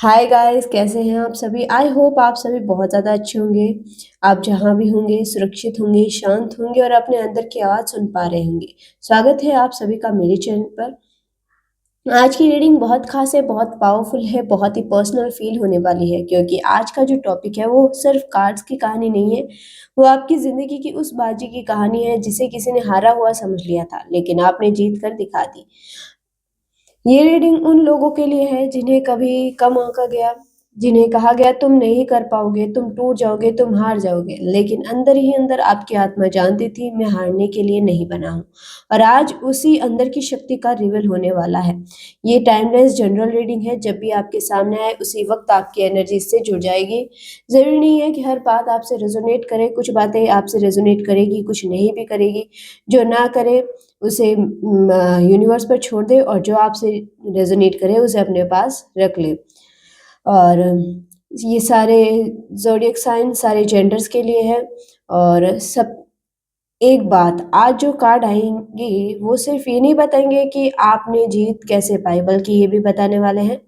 Hi guys, कैसे हैं आप सभी? आई होप आप सभी बहुत ज़्यादा अच्छे होंगे। आप जहाँ भी होंगे सुरक्षित होंगे, शांत होंगे और अपने अंदर की आवाज़ सुन पा रहे होंगे। स्वागत है आप सभी का मेरे चैनल पर। आज की रीडिंग बहुत खास है, बहुत पावरफुल है, बहुत ही पर्सनल फील होने वाली है, क्योंकि आज का जो टॉपिक है वो सिर्फ कार्ड्स की कहानी नहीं है। वो आपकी ज़िंदगी की उस बाजी की कहानी है जिसे किसी ने हारा हुआ समझ लिया था, लेकिन आपने जीत कर दिखा दी। ये रीडिंग उन लोगों के लिए है जिन्हें कभी कम आंका गया, जिन्हें कहा गया तुम नहीं कर पाओगे, तुम टूट जाओगे, तुम हार जाओगे, लेकिन अंदर ही अंदर आपकी आत्मा जानती थी मैं हारने के लिए नहीं बना हूँ। और आज उसी अंदर की शक्ति का रिवील होने वाला है। ये टाइमलेस जनरल रीडिंग है, जब भी आपके सामने आए उसी वक्त आपकी एनर्जी इससे जुड़ जाएगी। ज़रूरी नहीं है कि हर बात आपसे रेजोनेट करे, कुछ बातें आपसे रेजोनेट करेगी, कुछ नहीं भी करेगी। जो ना करे उसे यूनिवर्स पर छोड़ दे और जो आपसे रेजोनेट करे उसे अपने पास रख ले। और ये सारे ज़ोडिएक साइन सारे जेंडर्स के लिए है। और सब एक बात, आज जो कार्ड आएँगे वो सिर्फ़ ये नहीं बताएँगे कि आपने जीत कैसे पाई, बल्कि ये भी बताने वाले हैं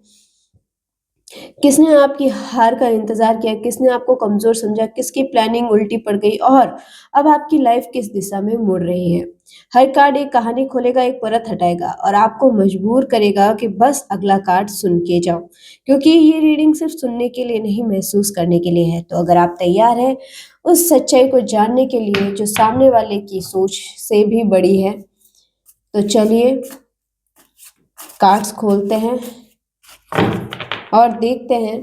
किसने आपकी हार का इंतज़ार किया, किसने आपको कमज़ोर समझा, किसकी प्लानिंग उल्टी पड़ गई और अब आपकी लाइफ़ किस दिशा में मुड़ रही है। हर कार्ड एक कहानी खोलेगा, एक परत हटाएगा और आपको मजबूर करेगा कि बस अगला कार्ड सुन के जाओ। क्योंकि ये रीडिंग सिर्फ़ सुनने के लिए नहीं, महसूस करने के लिए है। तो अगर आप तैयार हैं उस सच्चाई को जानने के लिए जो सामने वाले की सोच से भी बड़ी है, तो चलिए कार्ड्स खोलते हैं और देखते हैं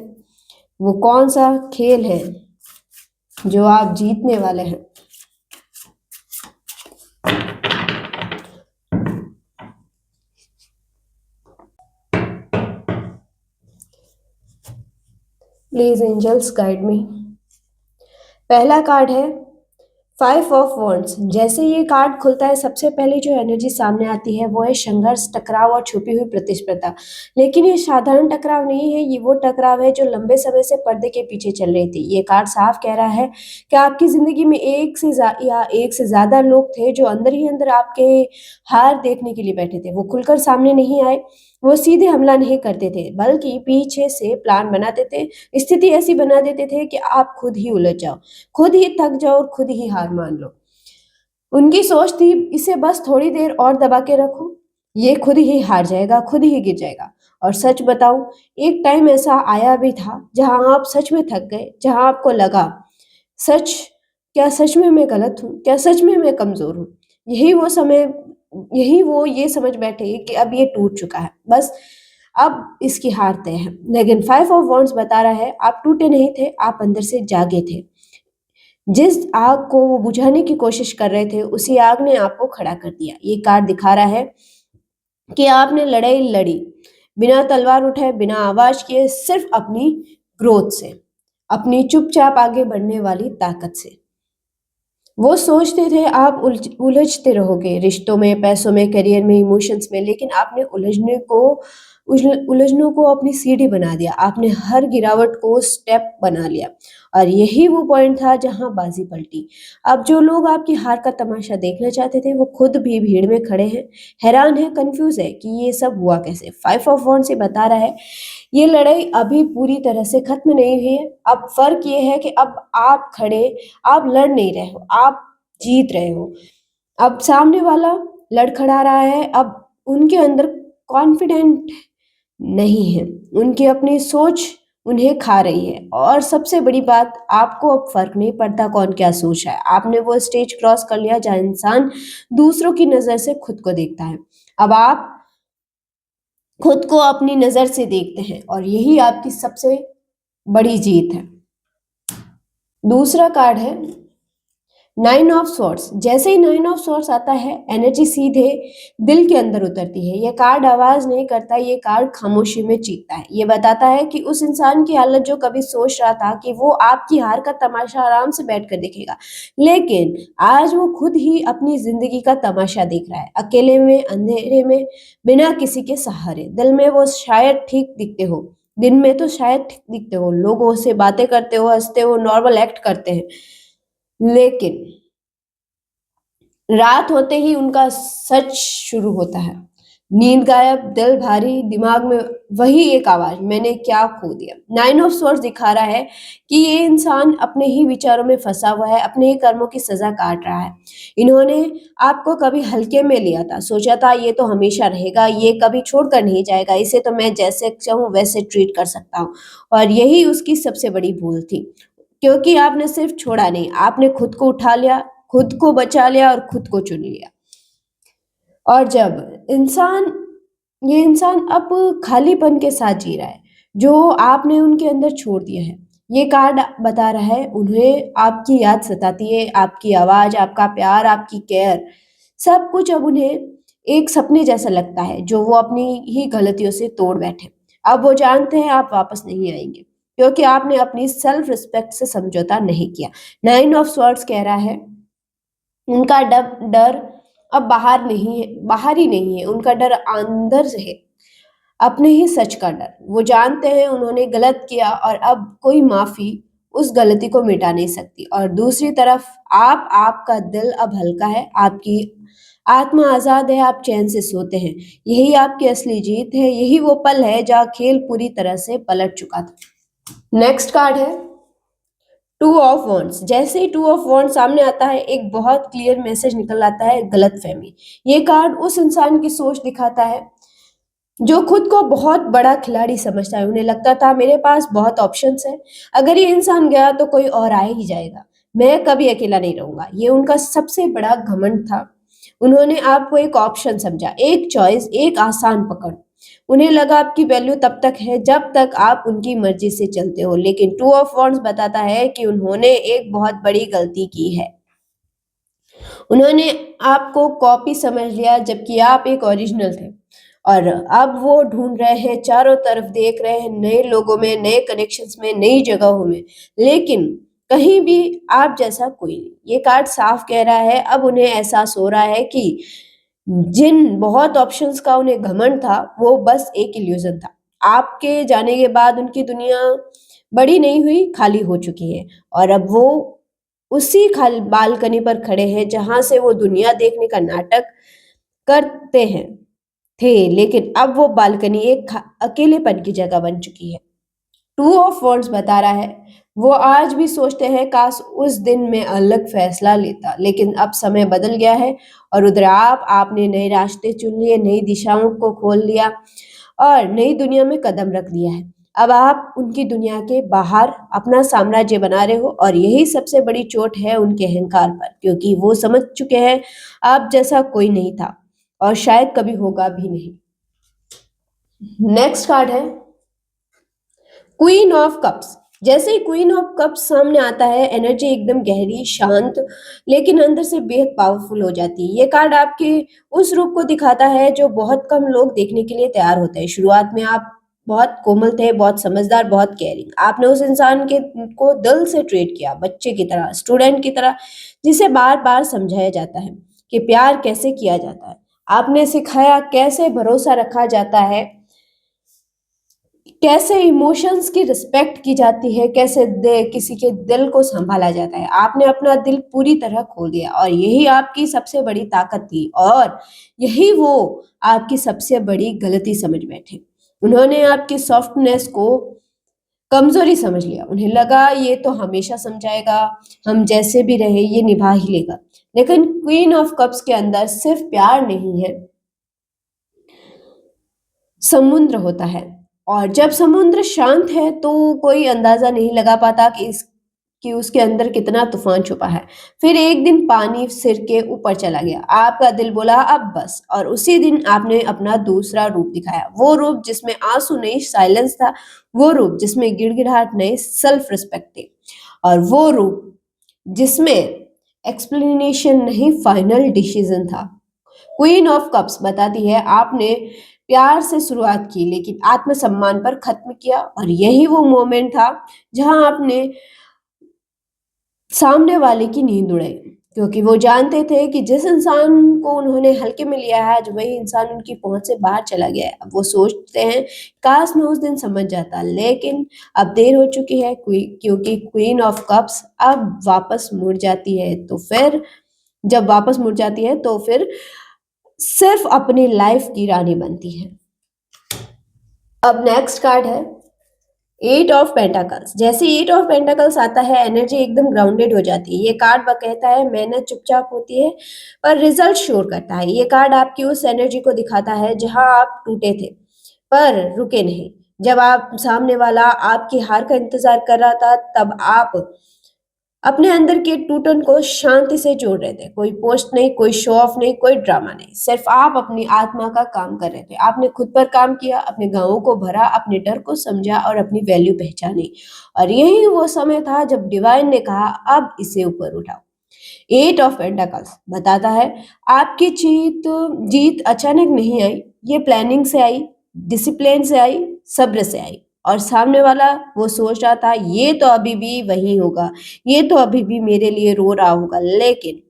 वो कौन-सा खेल है जो आप जीतने वाले हैं। Please angels guide me. पहला कार्ड है 5 ऑफ वॉन्ड्स। जैसे ये कार्ड खुलता है सबसे पहले जो एनर्जी सामने आती है वो है संघर्ष, टकराव और छुपी हुई प्रतिस्पर्धा। लेकिन ये साधारण टकराव नहीं है, ये वो टकराव है जो लंबे समय से पर्दे के पीछे चल रही थी। ये कार्ड साफ कह रहा है कि आपकी ज़िंदगी में एक से ज़्यादा लोग थे जो अंदर ही अंदर आपके हार देखने के लिए बैठे थे। वो खुलकर सामने नहीं आए, वो सीधे हमला नहीं करते थे, बल्कि पीछे से प्लान बनाते थे, स्थिति ऐसी बना देते थे कि आप खुद ही उलझ जाओ, खुद ही थक जाओ और खुद ही हार मान लो। उनकी सोच थी इसे बस थोड़ी देर और दबा के रखो, ये खुद ही हार जाएगा, खुद ही गिर जाएगा। और सच बताऊं, एक टाइम ऐसा आया भी था जहां आप सच में थक गए, जहां आपको लगा सच क्या सच में मैं गलत हूँ, क्या सच में मैं कमजोर हूँ। यही वो समय यही वो ये समझ बैठे कि अब ये टूट चुका है, बस अब इसकी हार तय है। लेकिन 5 ऑफ वॉन्ड्स बता रहा है आप टूटे नहीं थे, आप अंदर से जागे थे। जिस आग को वो बुझाने की कोशिश कर रहे थे, उसी आग ने आपको खड़ा कर दिया। ये कार्ड दिखा रहा है कि आपने लड़ाई लड़ी, बिना तलवार उठाए, बिना आवाज़ किए, सिर्फ़ अपनी ग्रोथ से, अपनी चुपचाप आगे बढ़ने वाली ताकत से। वो सोचते थे आप उलझते रहोगे रिश्तों में, पैसों में, करियर में, इमोशंस में, लेकिन आपने उलझनों को अपनी सीढ़ी बना दिया। आपने हर गिरावट को स्टेप बना लिया और यही वो पॉइंट था जहाँ बाजी पलटी। अब जो लोग आपकी हार का तमाशा देखना चाहते थे, वो खुद भी भीड़ में खड़े हैं, हैरान हैं, कन्फ्यूज़ है कि ये सब हुआ कैसे? 5 ऑफ वॉन्ड्स से बता रहा है ये लड़ाई अभी पूरी तरह से खत्म नहीं हुई है। अब फ़र्क ये है कि अब आप लड़ नहीं रहे हो, आप जीत रहे हो। अब सामने वाला लड़खड़ा रहा है, अब उनके अंदर कॉन्फिडेंट नहीं है, उनकी अपनी सोच उन्हें खा रही है और सबसे बड़ी बात आपको अब फ़र्क नहीं पड़ता कौन क्या सोच रहा है। आपने वो स्टेज क्रॉस कर लिया जहाँ इंसान दूसरों की नज़र से खुद को देखता है। अब आप खुद को अपनी नज़र से देखते हैं और यही आपकी सबसे बड़ी जीत है। दूसरा कार्ड है 9 ऑफ स्वॉर्ड्स। जैसे ही 9 ऑफ स्वॉर्ड्स आता है, एनर्जी सीधे दिल के अंदर उतरती है। ये कार्ड आवाज़ नहीं करता, ये कार्ड खामोशी में चीखता है। ये बताता है कि उस इंसान की हालत जो कभी सोच रहा था कि वो आपकी हार का तमाशा आराम से बैठकर देखेगा, लेकिन आज वो खुद ही अपनी ज़िंदगी का तमाशा देख रहा है। अकेले में, अंधेरे में, बिना किसी के सहारे। दिल में वो शायद ठीक दिखते हो, दिन में तो शायद ठीक दिखते हो, लोगों से बातें करते हो, हँसते हो, नॉर्मल एक्ट करते हैं। लेकिन रात होते ही उनका सच शुरू होता है। नींद गायब, दिल भारी, दिमाग में वही एक आवाज, मैंने क्या खो दिया। नाइन ऑफ स्वॉर्ड्स दिखा रहा है कि ये इंसान अपने ही विचारों में फंसा हुआ है, अपने ही कर्मों की सजा काट रहा है। इन्होंने आपको कभी हल्के में लिया था, सोचा था ये तो हमेशा रहेगा, ये कभी छोड़कर नहीं जाएगा, इसे तो मैं जैसे चाहूं वैसे ट्रीट कर सकता हूँ। और यही उसकी सबसे बड़ी भूल थी, क्योंकि आपने सिर्फ छोड़ा नहीं, आपने खुद को उठा लिया, खुद को बचा लिया और खुद को चुन लिया। और जब ये इंसान अब खालीपन के साथ जी रहा है, जो आपने उनके अंदर छोड़ दिया है। ये कार्ड बता रहा है उन्हें आपकी याद सताती है, आपकी आवाज़, आपका प्यार, आपकी केयर, सब कुछ अब उन्हें एक सपने जैसा लगता है, जो वो अपनी ही गलतियों से तोड़ बैठे। अब वो जानते हैं आप वापस नहीं आएँगे, क्योंकि आपने अपनी सेल्फ रिस्पेक्ट से समझौता नहीं किया। नाइन ऑफ स्वॉर्ड्स कह रहा है उनका डर अब बाहर ही नहीं है, उनका डर अंदर से है, अपने ही सच का डर। वो जानते हैं उन्होंने गलत किया और अब कोई माफ़ी उस गलती को मिटा नहीं सकती। और दूसरी तरफ आपका दिल अब हल्का है, आपकी आत्मा आज़ाद है, आप चैन से सोते हैं। यही आपकी असली जीत है, यही वो पल है जहाँ खेल पूरी तरह से पलट चुका था। नेक्स्ट कार्ड है टू ऑफ वॉन्ड्स। जैसे ही टू ऑफ वॉन्ड्स सामने आता है, एक बहुत क्लियर मैसेज निकल आता है, गलतफहमी। ये कार्ड उस इंसान की सोच दिखाता है जो खुद को बहुत बड़ा खिलाड़ी समझता है। उन्हें लगता था मेरे पास बहुत ऑप्शंस हैं, अगर ये इंसान गया तो कोई और आ ही जाएगा, मैं कभी अकेला नहीं रहूंगा। ये उनका सबसे बड़ा घमंड था। उन्होंने आपको एक ऑप्शन समझा, एक चॉइस, एक आसान पकड़। उन्हें लगा आपकी वैल्यू तब तक है जब तक आप उनकी मर्जी से चलते हो। लेकिन टू ऑफ वॉन्ड्स बताता है कि उन्होंने एक बहुत बड़ी गलती की है। उन्होंने आपको कॉपी समझ लिया जबकि आप एक ओरिजिनल थे। और अब वो ढूंढ रहे हैं, चारों तरफ देख रहे हैं, नए लोगों में, नए कनेक्शंस में, नई जगहों में, लेकिन कहीं भी आप जैसा कोई नहीं। ये कार्ड साफ कह रहा है अब उन्हें एहसास हो रहा है कि जिन बहुत ऑप्शंस का उन्हें घमंड था वो बस एक इल्यूजन था। आपके जाने के बाद उनकी दुनिया बड़ी नहीं हुई, खाली हो चुकी है। और अब वो उसी खाल बालकनी पर खड़े हैं जहां से वो दुनिया देखने का नाटक करते हैं थे, लेकिन अब वो बालकनी एक अकेलेपन की जगह बन चुकी है। टू ऑफ वॉन्ड्स बता रहा है वो आज भी सोचते हैं काश उस दिन मैं अलग फैसला लेता, लेकिन अब समय बदल गया है। और उधर आपने नए रास्ते चुन लिए, नई दिशाओं को खोल लिया और नई दुनिया में कदम रख दिया है। अब आप उनकी दुनिया के बाहर अपना साम्राज्य बना रहे हो और यही सबसे बड़ी चोट है उनके अहंकार पर, क्योंकि वो समझ चुके हैं आप जैसा कोई नहीं था और शायद कभी होगा भी नहीं। नेक्स्ट कार्ड है क्वीन ऑफ कप्स। जैसे ही क्वीन ऑफ कप्स सामने आता है, एनर्जी एकदम गहरी, शांत, लेकिन अंदर से बेहद पावरफुल हो जाती है। ये कार्ड आपके उस रूप को दिखाता है जो बहुत कम लोग देखने के लिए तैयार होते हैं। शुरुआत में आप बहुत कोमल थे, बहुत समझदार, बहुत केयरिंग। आपने उस इंसान के को दिल से ट्रीट किया, बच्चे की तरह, स्टूडेंट की तरह, जिसे बार बार समझाया जाता है कि प्यार कैसे किया जाता है। आपने सिखाया कैसे भरोसा रखा जाता है, कैसे इमोशंस की रिस्पेक्ट की जाती है, कैसे किसी के दिल को संभाला जाता है। आपने अपना दिल पूरी तरह खोल दिया और यही आपकी सबसे बड़ी ताकत थी और यही वो आपकी सबसे बड़ी गलती समझ बैठे। उन्होंने आपकी सॉफ्टनेस को कमजोरी समझ लिया। उन्हें लगा ये तो हमेशा समझाएगा, हम जैसे भी रहे ये निभा ही लेगा। लेकिन क्वीन ऑफ कप्स के अंदर सिर्फ प्यार नहीं है, समुद्र होता है। और जब समुद्र शांत है तो कोई अंदाजा नहीं लगा पाता कि उसके अंदर कितना तूफान छुपा है। फिर एक दिन पानी सिर के ऊपर चला गया, आपका दिल बोला अब बस। और उसी दिन आपने अपना दूसरा रूप दिखाया, वो रूप जिसमें आंसू नहीं, साइलेंस था। वो रूप जिसमें गिड़गिड़ाहट नहीं, सेल्फ रिस्पेक्ट थी। और वो रूप जिसमें एक्सप्लेनेशन नहीं, फाइनल डिसीजन था। क्वीन ऑफ कप्स बताती है आपने प्यार से शुरुआत की लेकिन आत्मसम्मान पर खत्म किया। और यही वो मोमेंट था जहां आपने सामने वाले की नींद उड़ाई, क्योंकि वो जानते थे कि जिस इंसान को उन्होंने हल्के में लिया है आज वही इंसान उनकी पहुंच से बाहर चला गया है। अब वो सोचते हैं काश मैं उस दिन समझ जाता, लेकिन अब देर हो चुकी है, क्योंकि क्वीन ऑफ कप्स अब वापस मुड़ जाती है। तो फिर जब वापस मुड़ जाती है तो फिर सिर्फ अपनी लाइफ की रानी बनती है। अब नेक्स्ट कार्ड है एट ऑफ पेंटाकल्स। जैसे एट ऑफ पेंटाकल्स आता है एनर्जी एकदम ग्राउंडेड हो जाती है। ये कार्ड कहता है मेहनत चुपचाप होती है पर रिजल्ट शोर करता है। ये कार्ड आपकी उस एनर्जी को दिखाता है जहां आप टूटे थे पर रुके नहीं। जब आप सामने वाला आपकी हार का इंतजार कर रहा था तब आप अपने अंदर के टूटन को शांति से जोड़ रहे थे। कोई पोस्ट नहीं, कोई शो ऑफ नहीं, कोई ड्रामा नहीं, सिर्फ आप अपनी आत्मा का काम कर रहे थे। आपने खुद पर काम किया, अपने गांवों को भरा, अपने डर को समझा और अपनी वैल्यू पहचानी। और यही वो समय था जब डिवाइन ने कहा अब इसे ऊपर उठाओ। एट ऑफ पेंटाकल्स बताता है आपकी जीत जीत अचानक नहीं आई, ये प्लानिंग से आई, डिसिप्लिन से आई, सब्र से आई। और सामने वाला वो सोच रहा था ये तो अभी भी वही होगा, ये तो अभी भी मेरे लिए रो रहा होगा, लेकिन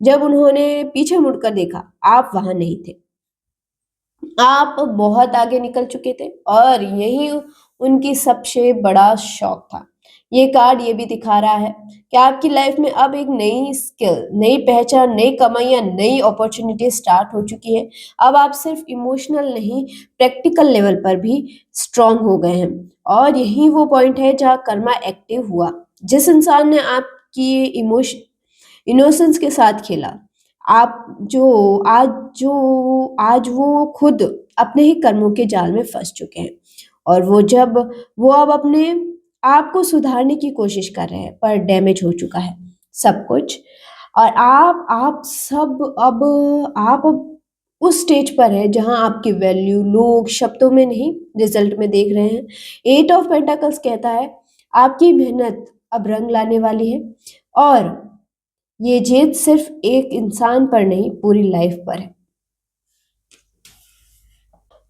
जब उन्होंने पीछे मुड़कर देखा आप वहां नहीं थे। आप बहुत आगे निकल चुके थे और यही उनकी सबसे बड़ा शौक था। ये कार्ड ये भी दिखा रहा है कि आपकी लाइफ में अब एक नई स्किल, नई पहचान, नई कमाइयां, नई अपॉर्चुनिटी स्टार्ट हो चुकी है। अब आप सिर्फ इमोशनल नहीं, प्रैक्टिकल लेवल पर भी स्ट्रांग हो गए हैं। और यही वो पॉइंट है जहाँ कर्मा एक्टिव हुआ। जिस इंसान ने आपकी इमोशन इनोसेंस के साथ खेला, आप जो आज वो खुद अपने ही कर्मों के जाल में फंस चुके हैं। और वो अब अपने आप को सुधारने की कोशिश कर रहे हैं पर डैमेज हो चुका है सब कुछ। और आप अब उस स्टेज पर है जहां आपकी वैल्यू लोग शब्दों में नहीं, रिजल्ट में देख रहे हैं। एट ऑफ पेंटाकल्स कहता है आपकी मेहनत अब रंग लाने वाली है और ये जीत सिर्फ एक इंसान पर नहीं, पूरी लाइफ पर है।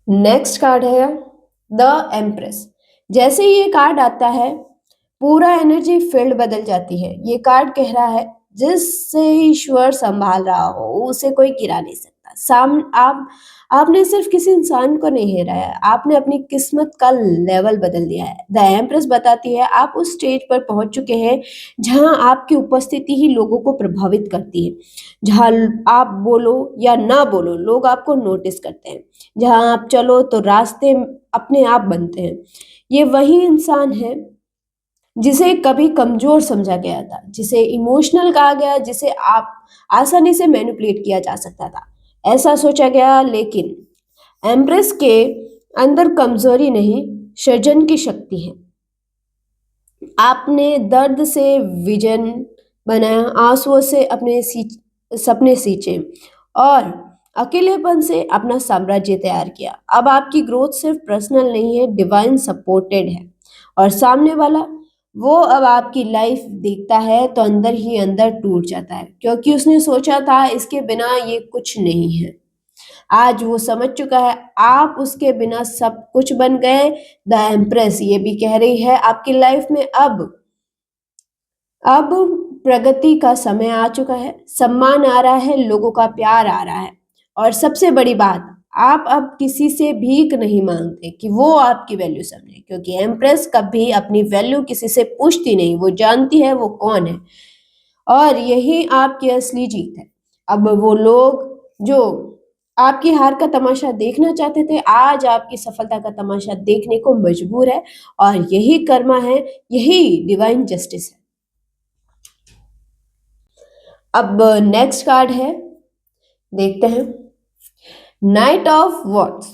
नेक्स्ट कार्ड है द एम्प्रेस। जैसे ही ये कार्ड आता है पूरा एनर्जी फील्ड बदल जाती है। ये कार्ड कह रहा है जिससे ईश्वर संभाल रहा हो उसे कोई गिरा नहीं सकता। साम आपने सिर्फ किसी इंसान को नहीं हराया है, आपने अपनी किस्मत का लेवल बदल दिया है। द एम्प्रेस बताती है आप उस स्टेज पर पहुंच चुके हैं जहां आपकी उपस्थिति ही लोगों को प्रभावित करती है। जहां आप बोलो या ना बोलो लोग आपको नोटिस करते हैं। जहां आप चलो तो रास्ते अपने आप बनते हैं। ये वही इंसान है जिसे कभी कमजोर समझा गया था, जिसे इमोशनल कहा गया, जिसे आप आसानी से मैनिपुलेट किया जा सकता था, ऐसा सोचा गया। लेकिन एम्प्रेस के अंदर कमजोरी नहीं, सृजन की शक्ति है। आपने दर्द से विजन बनाया, आंसुओं से अपने सपने सींचे और अकेलेपन से अपना साम्राज्य तैयार किया। अब आपकी ग्रोथ सिर्फ पर्सनल नहीं है, डिवाइन सपोर्टेड है। और सामने वाला वो अब आपकी लाइफ देखता है तो अंदर ही अंदर टूट जाता है क्योंकि उसने सोचा था इसके बिना ये कुछ नहीं है। आज वो समझ चुका है आप उसके बिना सब कुछ बन गए। द एम्प्रेस ये भी कह रही है आपकी लाइफ में अब प्रगति का समय आ चुका है, सम्मान आ रहा है, लोगों का प्यार आ रहा है। और सबसे बड़ी बात, आप अब किसी से भीख नहीं मांगते कि वो आपकी वैल्यू समझे, क्योंकि एम्प्रेस कभी अपनी वैल्यू किसी से पूछती नहीं, वो जानती है वो कौन है। और यही आपकी असली जीत है। अब वो लोग जो आपकी हार का तमाशा देखना चाहते थे आज आपकी सफलता का तमाशा देखने को मजबूर है। और यही कर्मा है, यही डिवाइन जस्टिस है। अब नेक्स्ट कार्ड है, देखते हैं नाइट ऑफ वॉन्ड्स।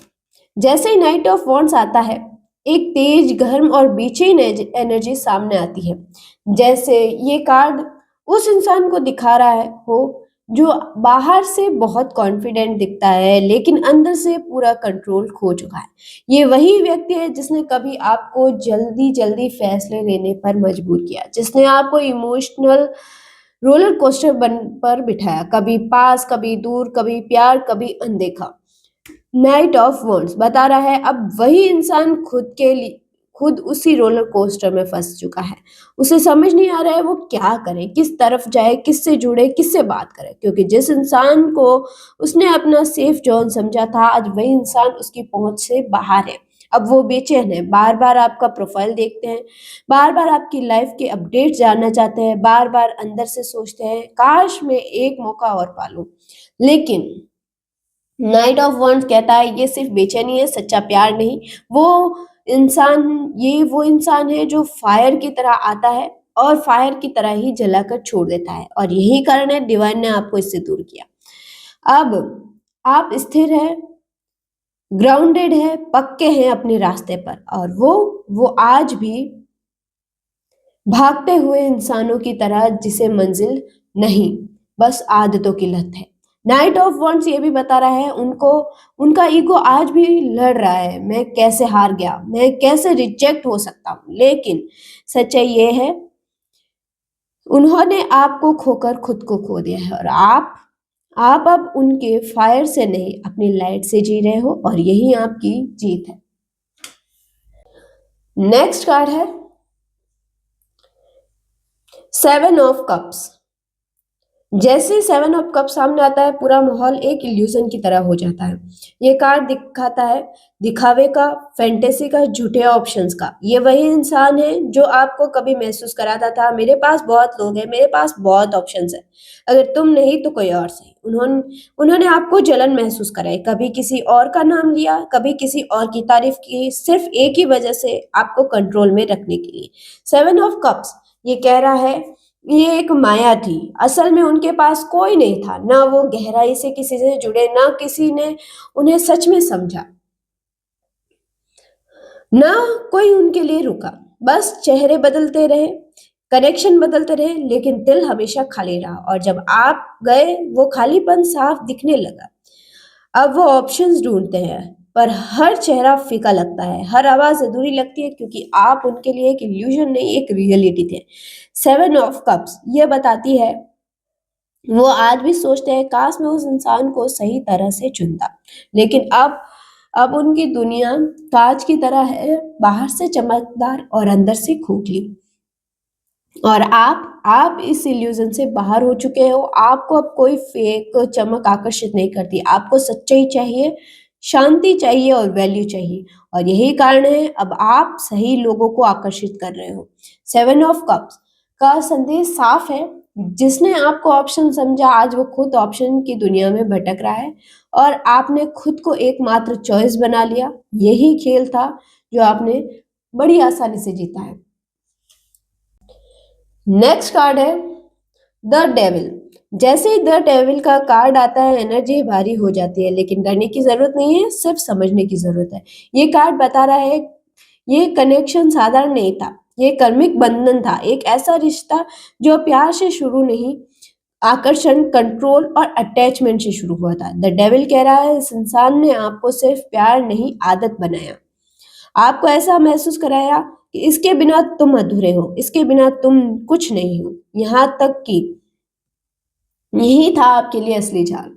जैसे ही नाइट ऑफ वॉन्ड्स आता है एक तेज, गर्म और बेचैन एनर्जी सामने आती है। जैसे ये कार्ड उस इंसान को दिखा रहा है हो जो बाहर से बहुत कॉन्फिडेंट दिखता है लेकिन अंदर से पूरा कंट्रोल खो चुका है। ये वही व्यक्ति है जिसने कभी आपको जल्दी जल्दी फैसले लेने पर मजबूर किया, जिसने आपको इमोशनल रोलर कोस्टर बन पर बिठाया, कभी पास, कभी दूर, कभी प्यार, कभी अनदेखा। नाइट ऑफ वॉन्ड्स बता रहा है अब वही इंसान खुद उसी रोलर कोस्टर में फंस चुका है। उसे समझ नहीं आ रहा है वो क्या करे, किस तरफ जाए, किससे जुड़े, किससे बात करे, क्योंकि जिस इंसान को उसने अपना सेफ जोन समझा था आज वही इंसान उसकी पहुंच से बाहर है। अब वो बेचैन है, बार बार आपका प्रोफाइल देखते हैं, बार बार आपकी लाइफ के अपडेट जानना चाहते हैं, बार बार अंदर से सोचते हैं काश मैं एक मौका और पालूं। लेकिन नाइट ऑफ वॉन्ड्स कहता है ये सिर्फ बेचैनी है, सच्चा प्यार नहीं। वो इंसान है जो फायर की तरह आता है और फायर की तरह ही जलाकर छोड़ देता है, और यही कारण है डिवाइन ने आपको इससे दूर किया। अब आप स्थिर है, ग्राउंडेड है, पक्के हैं अपने रास्ते पर, और वो आज भी भागते हुए इंसानों की तरह, जिसे मंजिल नहीं, बस आदतों की लत है। नाइट ऑफ वॉन्ड्स ये भी बता रहा है उनको, उनका ईगो आज भी लड़ रहा है, मैं कैसे हार गया, मैं कैसे रिजेक्ट हो सकता हूँ। लेकिन सच्चाई ये है, उन्होंने आपको खोकर खुद को खो दिया है, और आप अब उनके फायर से नहीं, अपनी लाइट से जी रहे हो, और यही आपकी जीत है। नेक्स्ट कार्ड है सेवन ऑफ कप्स। जैसे सेवन ऑफ कप सामने आता है, पूरा माहौल एक इल्यूजन की तरह हो जाता है। ये कार्ड दिखाता है दिखावे का, फैंटेसी का, झूठे ऑप्शंस का। ये वही इंसान है जो आपको कभी महसूस कराता था, मेरे पास बहुत लोग हैं, मेरे पास बहुत ऑप्शंस है, अगर तुम नहीं तो कोई और सही। उन्होंने आपको जलन महसूस कराई, कभी किसी और का नाम लिया, कभी किसी और की तारीफ की, सिर्फ एक ही वजह से, आपको कंट्रोल में रखने के लिए। सेवन ऑफ कप्स ये कह रहा है ये एक माया थी, असल में उनके पास कोई नहीं था, ना वो गहराई से किसी से जुड़े, ना किसी ने उन्हें सच में समझा, ना कोई उनके लिए रुका। बस चेहरे बदलते रहे, कनेक्शन बदलते रहे, लेकिन दिल हमेशा खाली रहा, और जब आप गए वो खालीपन साफ दिखने लगा। अब वो ऑप्शंस ढूंढते हैं, पर हर चेहरा फीका लगता है, हर आवाज अधूरी लगती है, क्योंकि आप उनके लिए एक इल्यूजन नहीं, एक रियलिटी थे। सेवन ऑफ कप्स ये बताती है वो आज भी सोचते हैं काश मैं उस इंसान को सही तरह से चुनता, लेकिन अब उनकी दुनिया कांच की तरह है, बाहर से चमकदार और अंदर से खोखली। और आप इस इल्यूजन से बाहर हो चुके हो, आपको अब कोई फेक चमक आकर्षित नहीं करती, आपको सच्चाई चाहिए, शांति चाहिए और वैल्यू चाहिए, और यही कारण है अब आप सही लोगों को आकर्षित कर रहे हो। सेवन ऑफ कप्स का संदेश साफ है, जिसने आपको ऑप्शन समझा आज वो खुद ऑप्शन की दुनिया में भटक रहा है, और आपने खुद को एकमात्र चॉइस बना लिया। यही खेल था जो आपने बड़ी आसानी से जीता है। नेक्स्ट कार्ड है द डेविल। जैसे ही द डेविल का कार्ड आता है, एनर्जी भारी हो जाती है, लेकिन डरने की जरूरत नहीं है, सिर्फ समझने की जरूरत है। ये कार्ड बता रहा है ये कनेक्शन साधारण नहीं था, ये कर्मिक बंधन था, एक ऐसा रिश्ता जो प्यार से शुरू नहीं, आकर्षण, कंट्रोल और अटैचमेंट से शुरू हुआ था। द डेविल कह रहा है इस इंसान ने आपको सिर्फ प्यार नहीं, आदत बनाया, आपको ऐसा महसूस कराया कि इसके बिना तुम अधूरे हो, इसके बिना तुम कुछ नहीं हो, यहाँ तक कि यही था आपके लिए असली जाल,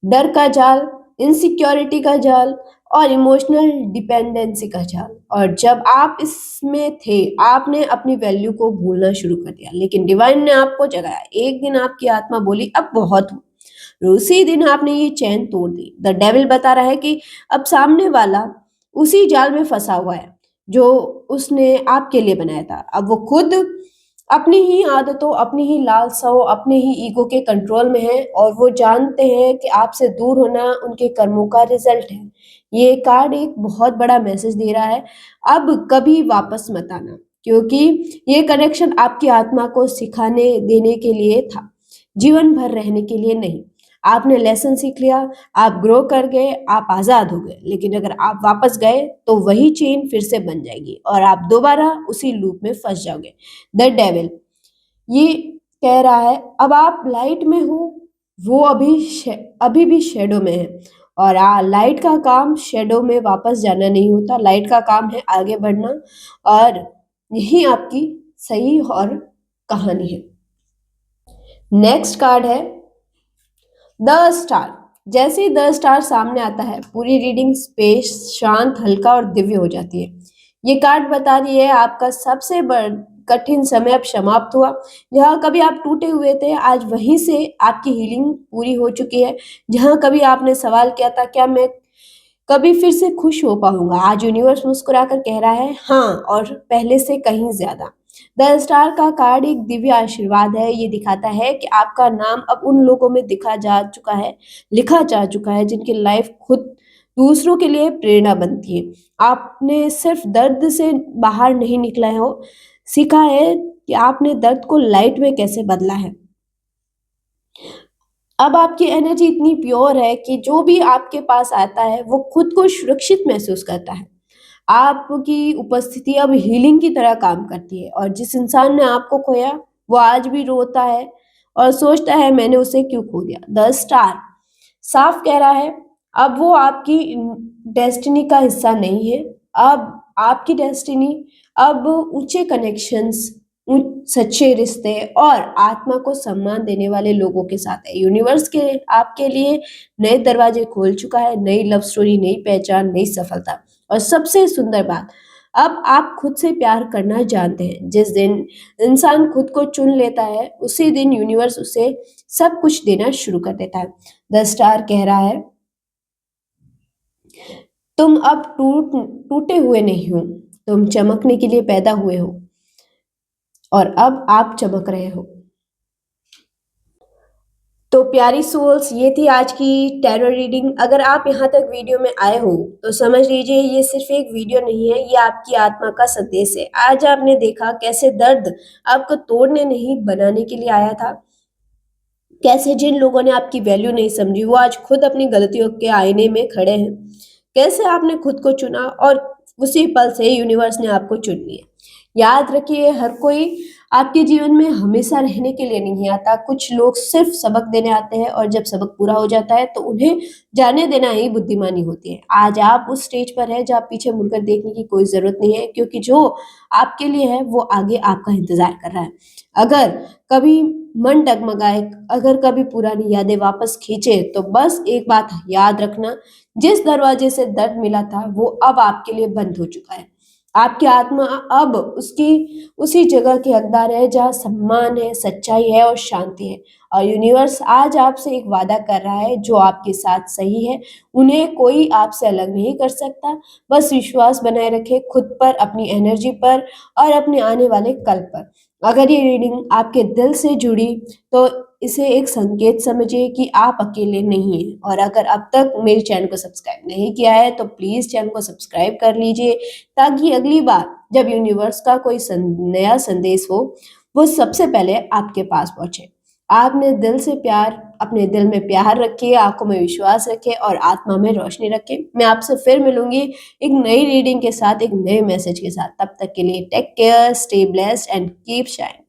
डर का जाल, इनसिक्योरिटी का जाल और इमोशनल डिपेंडेंसी का जाल। और जब आप इसमें थे, आपने अपनी वैल्यू को भूलना शुरू कर दिया, लेकिन डिवाइन ने आपको जगाया। एक दिन आपकी आत्मा बोली अब बहुत हुआ, और उसी दिन आपने ये चैन तोड़ दी। द डेविल बता रहा है कि अब सामने वाला उसी जाल में फंसा हुआ है जो उसने आपके लिए बनाया था। अब वो खुद अपनी ही आदतों, अपनी ही लालसाओं, अपने ही ईगो के कंट्रोल में है, और वो जानते हैं कि आपसे दूर होना उनके कर्मों का रिजल्ट है। ये कार्ड एक बहुत बड़ा मैसेज दे रहा है, अब कभी वापस मत आना, क्योंकि ये कनेक्शन आपकी आत्मा को सिखाने देने के लिए था, जीवन भर रहने के लिए नहीं। आपने लेसन सीख लिया, आप ग्रो कर गए, आप आजाद हो गए, लेकिन अगर आप वापस गए तो वही चेन फिर से बन जाएगी, और आप दोबारा उसी लूप में फंस जाओगे। द डेविल ये कह रहा है अब आप लाइट में हो, वो अभी भी शेडो में है, और लाइट का काम शेडो में वापस जाना नहीं होता, लाइट का काम है आगे बढ़ना, और यही आपकी सही और कहानी है। नेक्स्ट कार्ड है द स्टार। जैसे ही द स्टार सामने आता है, पूरी रीडिंग स्पेस शांत, हल्का और दिव्य हो जाती है। ये कार्ड बता रही है आपका सबसे बड़ कठिन समय अब समाप्त हुआ। जहाँ कभी आप टूटे हुए थे, आज वहीं से आपकी हीलिंग पूरी हो चुकी है। जहाँ कभी आपने सवाल किया था क्या मैं कभी फिर से खुश हो पाऊंगा, आज यूनिवर्स मुस्कुराकर कह रहा है हाँ, और पहले से कहीं ज्यादा। द स्टार का कार्ड एक दिव्य आशीर्वाद है। ये दिखाता है कि आपका नाम अब उन लोगों में लिखा जा चुका है जिनकी लाइफ खुद दूसरों के लिए प्रेरणा बनती है। आपने सिर्फ दर्द से बाहर नहीं निकला हो, सीखा है कि आपने दर्द को लाइट में कैसे बदला है। अब आपकी एनर्जी इतनी प्योर है कि जो भी आपके पास आता है वो खुद को सुरक्षित महसूस करता है। आपकी उपस्थिति अब हीलिंग की तरह काम करती है और जिस इंसान ने आपको खोया वो आज भी रोता है और सोचता है मैंने उसे क्यों खो दिया। द स्टार साफ कह रहा है अब वो आपकी डेस्टिनी का हिस्सा नहीं है। अब आपकी डेस्टिनी अब ऊंचे कनेक्शंस, सच्चे रिश्ते और आत्मा को सम्मान देने वाले लोगों के साथ है। यूनिवर्स के आपके लिए नए दरवाजे खोल चुका है, नई लव स्टोरी, नई पहचान, नई सफलता। और सबसे सुंदर बात, अब आप खुद से प्यार करना जानते हैं। जिस दिन इंसान खुद को चुन लेता है उसी दिन यूनिवर्स उसे सब कुछ देना शुरू कर देता है। द स्टार कह रहा है तुम अब टूटे हुए नहीं हो, तुम चमकने के लिए पैदा हुए हो और अब आप चमक रहे हो। तो प्यारी सोल्स, ये थी आज की टैरो रीडिंग। अगर आप यहाँ तक वीडियो में आए हो तो समझ लीजिए ये सिर्फ एक वीडियो नहीं है, ये आपकी आत्मा का संदेश है। आज आपने देखा कैसे दर्द आपको तोड़ने नहीं बनाने के लिए आया था। कैसे जिन लोगों ने आपकी वैल्यू नहीं समझी वो आज खुद अपनी गलतियों के आईने में खड़े हैं। कैसे आपने खुद को चुना और उसी पल से यूनिवर्स ने आपको चुन लिया। याद रखिए हर कोई आपके जीवन में हमेशा रहने के लिए नहीं आता। कुछ लोग सिर्फ सबक देने आते हैं और जब सबक पूरा हो जाता है तो उन्हें जाने देना ही बुद्धिमानी होती है। आज आप उस स्टेज पर है जहाँ पीछे मुड़कर देखने की कोई जरूरत नहीं है, क्योंकि जो आपके लिए है वो आगे आपका इंतजार कर रहा है। अगर कभी मन डगमगाए, अगर कभी पुरानी यादें वापस खींचे तो बस एक बात याद रखना, जिस दरवाजे से दर्द मिला था वो अब आपके लिए बंद हो चुका है। आपकी आत्मा अब उसकी उसी जगह की हकदार है जहाँ सम्मान है, सच्चाई है और शांति है। और यूनिवर्स आज आपसे एक वादा कर रहा है, जो आपके साथ सही है उन्हें कोई आपसे अलग नहीं कर सकता। बस विश्वास बनाए रखें खुद पर, अपनी एनर्जी पर और अपने आने वाले कल पर। अगर ये रीडिंग आपके दिल से जुड़ी तो इसे एक संकेत समझिए कि आप अकेले नहीं हैं। और अगर अब तक मेरे चैनल को सब्सक्राइब नहीं किया है तो प्लीज़ चैनल को सब्सक्राइब कर लीजिए, ताकि अगली बार जब यूनिवर्स का कोई नया संदेश हो वो सबसे पहले आपके पास पहुंचे। आपने दिल से प्यार, अपने दिल में प्यार रखिए, आंखों में विश्वास रखें और आत्मा में रोशनी रखें। मैं आपसे फिर मिलूंगी एक नई रीडिंग के साथ, एक नए मैसेज के साथ। तब तक के लिए take care, stay blessed and keep shine.